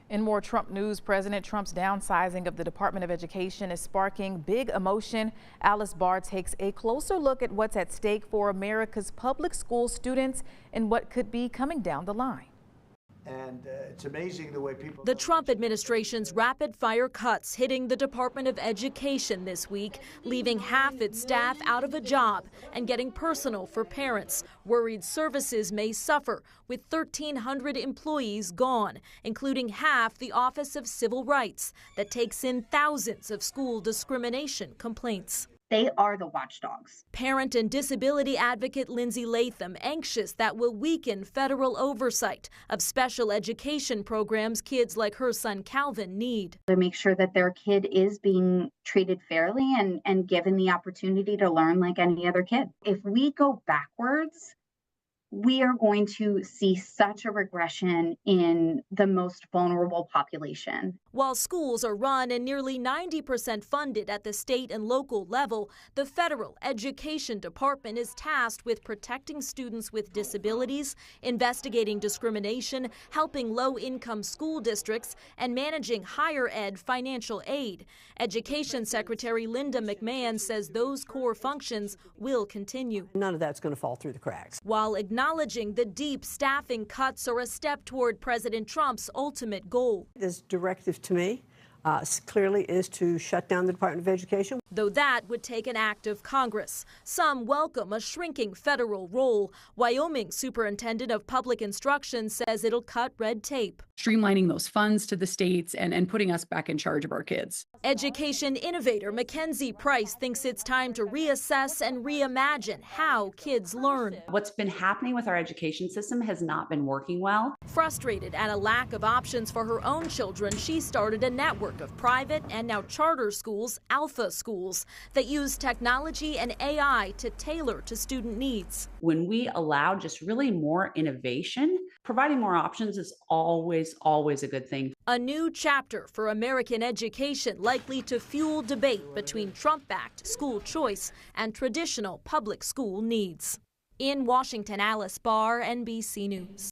In more Trump news, President Trump's downsizing of the Department of Education is sparking big emotion. Alice Barr takes a closer look at what's at stake for America's public school students and what could be coming down the line. And it's amazing the way people... The Trump administration's rapid-fire cuts hitting the Department of Education this week, leaving half its staff out of a job and getting personal for parents, worried services may suffer with 1,300 employees gone, including half the Office of Civil Rights that takes in thousands of school discrimination complaints. They are the watchdogs. Parent and disability advocate Lindsay Latham anxious that will weaken federal oversight of special education programs kids like her son Calvin need. To make sure that their kid is being treated fairly and given the opportunity to learn like any other kid. If we go backwards, we are going to see such a regression in the most vulnerable population. While schools are run and nearly 90% funded at the state and local level, the federal education department is tasked with protecting students with disabilities, investigating discrimination, helping low-income school districts, and managing higher ed financial aid. Education Secretary Linda McMahon says those core functions will continue. None of that's going to fall through the cracks. While acknowledging the deep staffing cuts are a step toward President Trump's ultimate goal. This directive to me clearly is to shut down the Department of Education. Though that would take an act of Congress. Some welcome a shrinking federal role. Wyoming Superintendent of Public Instruction says it'll cut red tape. Streamlining those funds to the states and putting us back in charge of our kids. Education innovator Mackenzie Price thinks it's time to reassess and reimagine how kids learn. What's been happening with our education system has not been working well. Frustrated at a lack of options for her own children, she started a network of private and now charter schools, Alpha schools, that use technology and AI to tailor to student needs. When we allow just really more innovation, providing more options is always a good thing. A new chapter for American education likely to fuel debate between Trump-backed school choice and traditional public school needs. In Washington, Alice Barr, NBC News.